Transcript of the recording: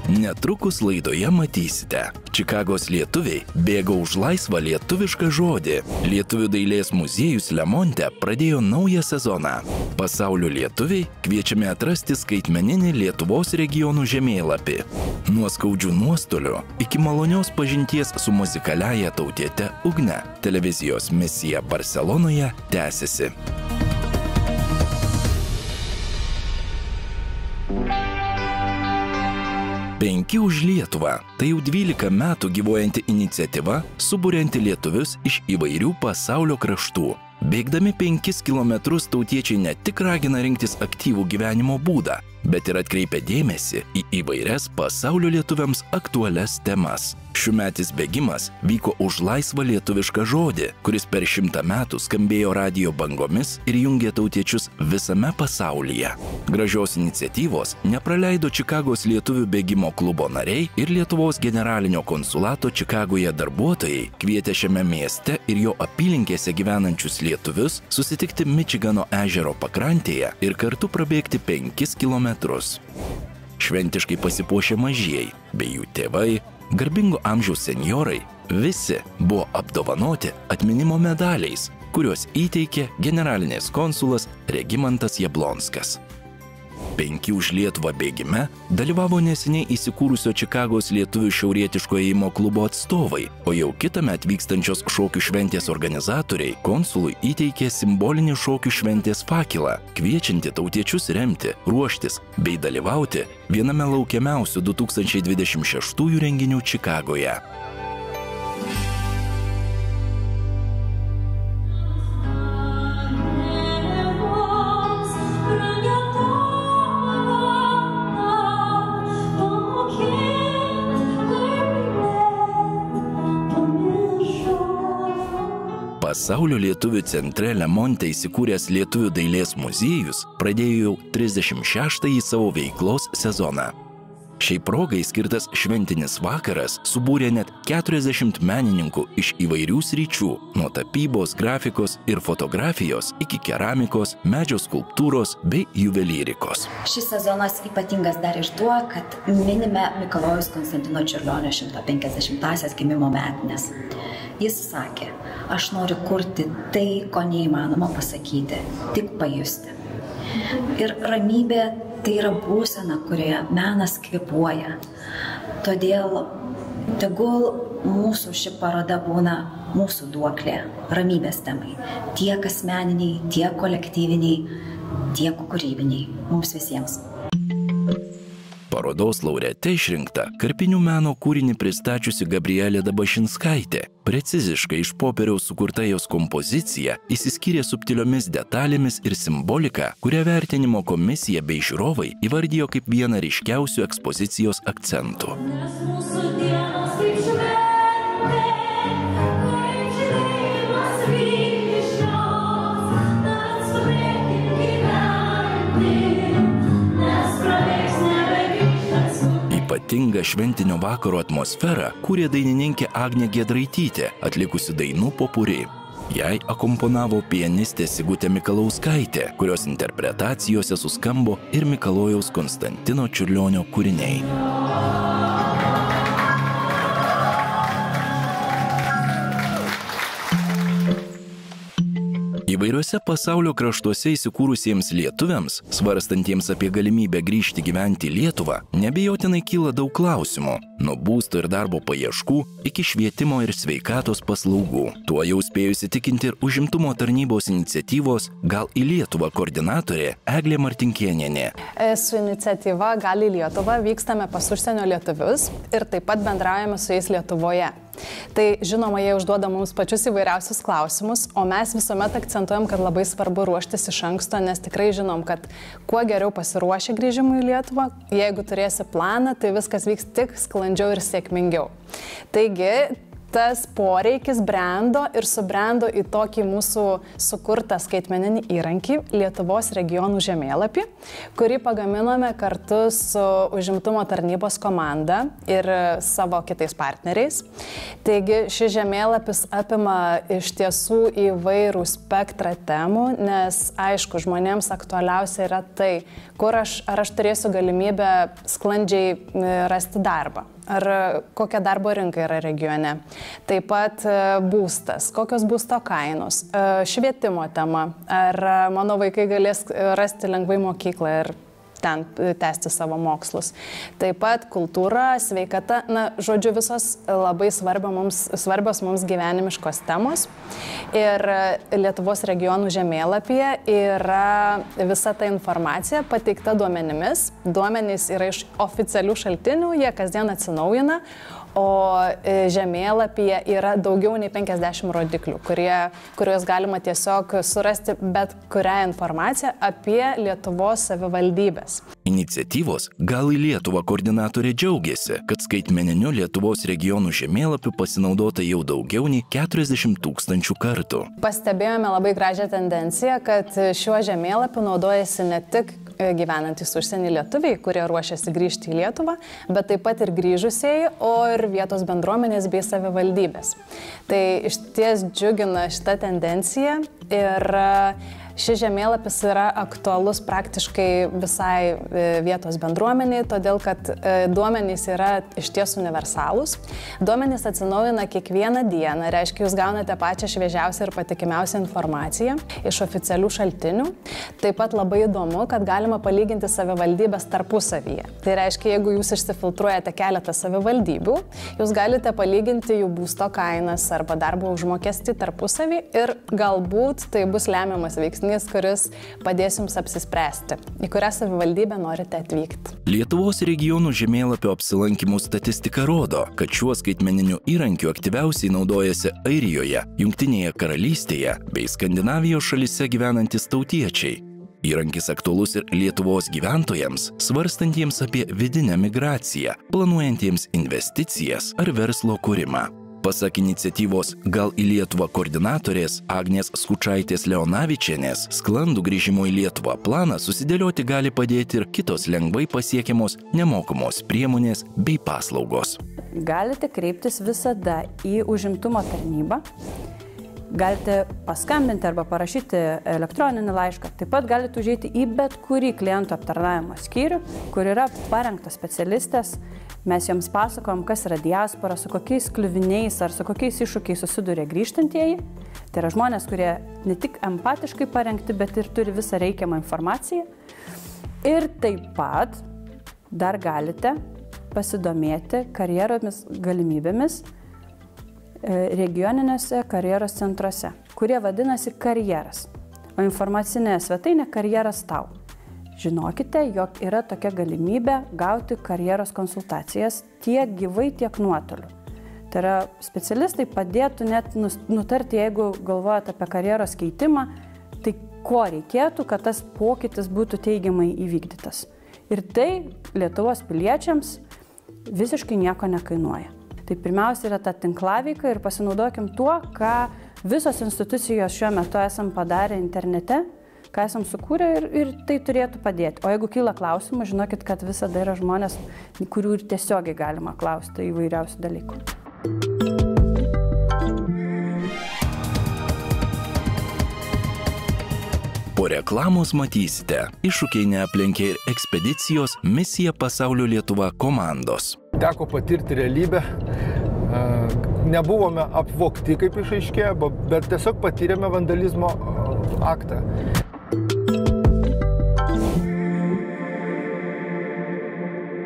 Netrukus laidoje matysite. Čikagos lietuviai bėgo už laisvą lietuvišką žodį. Lietuvių dailės muziejus Lemonte pradėjo naują sezoną. Pasaulio lietuviai kviečiami atrasti skaitmeninį Lietuvos regionų žemėlapį. Nuo skaudžių nuostolių iki malonios pažinties su muzikaliaja tautiete Ugne. Televizijos misija Barselonoje tęsiasi. 5 už Lietuvą – tai jau 12 metų gyvuojanti iniciatyva, suburianti lietuvius iš įvairių pasaulio kraštų. Bėgdami 5 kilometrus tautiečiai ne tik ragina rinktis aktyvų gyvenimo būdą, bet ir atkreipia dėmesį į įvairias pasaulio lietuviams aktualias temas. Šiųmetis bėgimas vyko už laisvą lietuvišką žodį, kuris per 100 metų skambėjo radijo bangomis ir jungė tautiečius visame pasaulyje. Gražios iniciatyvos nepraleido Čikagos lietuvių bėgimo klubo nariai ir Lietuvos generalinio konsulato Čikagoje darbuotojai kvietė šiame mieste ir jo apylinkėse gyvenančius lietuvius susitikti Mičigano ežero pakrantėje ir kartu prabėgti 5 kilometrus. Šventiškai pasipuošę mažieji bei jų tėvai, garbingo amžiaus senjorai, visi buvo apdovanoti atminimo medaliais, kuriuos įteikė generalinis konsulas Regimantas Jablonskas. 5 už Lietuvą bėgime dalyvavo neseniai įsikūrusio Čikagos lietuvių šiaurietiško ėjimo klubo atstovai, o jau kitąmet vykstančios šokių šventės organizatoriai konsului įteikė simbolinį šokių šventės fakilą, kviečiantį tautiečius remti, ruoštis bei dalyvauti viename laukiamiausių 2026 renginių Čikagoje. Pasaulio lietuvių centre Lemonte įsikūręs Lietuvių dailės muziejus pradėjo jau 36-ąjį savo veiklos sezoną. Šiai progai skirtas šventinis vakaras subūrė net 40 menininkų iš įvairių sričių, nuo tapybos, grafikos ir fotografijos iki keramikos, medžio skulptūros bei juvelyrikos. Šis sezonas ypatingas dar ir tuo, kad minime Mikalojaus Konstantino Čiurlionio 150-asias gimimo metinės. Jis sakė, aš noriu kurti tai, ko neįmanoma pasakyti, tik pajusti. Ir ramybė tai yra būsena, kurioje menas kvėpuoja. Todėl tegul mūsų ši paroda būna mūsų duoklė ramybės temai. Tiek asmeniniai, tiek kolektyviniai, tiek kūrybiniai. Mums visiems. Parodos laureate išrinkta karpinių meno kūrinį pristačiusi Gabrielė Dabašinskaitė. Preciziškai iš popieriaus sukurta jos kompozicija išsiskyrė subtiliomis detalėmis ir simbolika, kurią vertinimo komisija bei žiūrovai įvardijo kaip vieną ryškiausių ekspozicijos akcentų. Ypatingą šventinio vakaro atmosferą kūrė dainininkė Agnė Giedraitytė, atlikusi dainų popuri. Jai akomponavo pianistė Sigutė Mikalauskaitė, kurios interpretacijose suskambo ir Mikalojaus Konstantino Čiurlionio kūriniai. Įvairiuose pasaulio kraštuose įsikūrusiems lietuviams, svarstantiems apie galimybę grįžti gyventi į Lietuvą, neabejotinai kyla daug klausimų, nuo būsto ir darbo paieškų iki švietimo ir sveikatos paslaugų. Tuo jau spėjo įsitikinti ir užimtumo tarnybos iniciatyvos Gal į Lietuvą koordinatorė Eglė Martinkienienė. Su iniciatyva Gal į Lietuvą vykstame pas užsienio lietuvius ir taip pat bendraujame su jais Lietuvoje. Tai žinoma, jie užduoda mums pačius įvairiausius klausimus, o mes visuomet akcentuojam, kad labai svarbu ruoštis iš anksto, nes tikrai žinom, kad kuo geriau pasiruošę grįžimui į Lietuvą, jeigu turėsi planą, tai viskas vyks tik sklandžiau ir sėkmingiau. Taigi, tas poreikis brendo ir subrendo į tokį mūsų sukurtą skaitmeninį įrankį Lietuvos regionų žemėlapį, kurį pagaminome kartu su užimtumo tarnybos komanda ir savo kitais partneriais. Taigi šis žemėlapis apima iš tiesų įvairų spektrą temų, nes aišku, žmonėms aktualiausia yra tai, ar aš turėsiu galimybę sklandžiai rasti darbą. Ar kokia darbo rinka yra regione. Taip pat būstas, kokios būsto kainos, švietimo tema, ar mano vaikai galės rasti lengvai mokyklą ir ten tęsti savo mokslus. Taip pat kultūra, sveikata, žodžiu, visos labai svarbios mums gyvenimiškos temos. Ir Lietuvos regionų žemėlapyje yra visa ta informacija pateikta duomenimis. Duomenys yra iš oficialių šaltinių, jie kasdien atsinaujina, o žemėlapyje yra daugiau nei 50 rodiklių, kuriuos galima tiesiog surasti bet kurią informaciją apie Lietuvos savivaldybės. Iniciatyvos Gal į Lietuvą koordinatorė džiaugiasi, kad skaitmeniniu Lietuvos regionų žemėlapiu pasinaudota jau daugiau nei 40 000 kartų. Pastebėjome labai gražią tendenciją, kad šiuo žemėlapiu naudojasi ne tik gyvenantys užsienį lietuviai, kurie ruošiasi grįžti į Lietuvą, bet taip pat ir grįžusieji, o ir vietos bendruomenės bei savivaldybės. Tai iš ties džiugina šitą tendenciją ir šis žemėlapis yra aktualus praktiškai visai vietos bendruomeniai, todėl kad duomenys yra iš ties universalūs. Duomenys atsinaujina kiekvieną dieną, reiškia, jūs gaunate pačią šviežiausią ir patikimiausią informaciją iš oficialių šaltinių. Taip pat labai įdomu, kad galima palyginti savivaldybės tarpusavyje. Tai reiškia, jeigu jūs išsifiltruojate keletą savivaldybių, jūs galite palyginti jų būsto kainas arba darbo užmokestį tarpusavį ir galbūt tai bus lemiamas veiksnys, kuris padės jums apsispręsti, į kurią savivaldybę norite atvykti. Lietuvos regionų žemėlapio apsilankymų statistika rodo, kad šiuo skaitmeniniu įrankiu aktyviausiai naudojasi Airijoje, Jungtinėje karalystėje bei Skandinavijos šalyse gyvenantys tautiečiai. Įrankis aktualus ir Lietuvos gyventojams, svarstantiems apie vidinę migraciją, planuojantiems investicijas ar verslo kūrimą. Pasak iniciatyvos Gal į Lietuvą koordinatorės Agnės Skučaitės-Leonavičienės, sklandų grįžimo į Lietuvą planą susidėlioti gali padėti ir kitos lengvai pasiekiamos nemokamos priemonės bei paslaugos. Galite kreiptis visada į užimtumo tarnybą, galite paskambinti arba parašyti elektroninį laišką, taip pat galite užeiti į bet kurį klientų aptarnavimo skyrių, kur yra parengtos specialistės. Mes joms pasakojam, kas yra diaspora, su kokiais kliuviniais ar su kokiais iššūkiais susiduria grįžtantieji. Tai yra žmonės, kurie ne tik empatiškai parengti, bet ir turi visą reikiamą informaciją. Ir taip pat dar galite pasidomėti karjeromis galimybėmis regioninėse karjeros centruose, kurie vadinasi Karjeras, o informacinė svetainė Karjeras tau. Žinokite, jog yra tokia galimybė gauti karjeros konsultacijas tiek gyvai, tiek nuotoliu. Tai yra specialistai padėtų net nutarti, jeigu galvojate apie karjeros keitimą, tai ko reikėtų, kad tas pokytis būtų teigiamai įvykdytas. Ir tai Lietuvos piliečiams visiškai nieko nekainuoja. Tai pirmiausia yra ta tinklaveika ir pasinaudokim tuo, ką visos institucijos šiuo metu esam padarę internete, ką esam sukūrę ir tai turėtų padėti. O jeigu kyla klausimų, žinokit, kad visada yra žmonės, kurių ir tiesiogiai galima klausti įvairiausių dalykų. Po reklamos matysite, iššūkiai neaplenkė ir ekspedicijos Misija Pasaulio Lietuva komandos. Teko patirti realybę. Nebuvome apvogti, kaip išaiškėjo, bet tiesiog patyrėme vandalizmo aktą.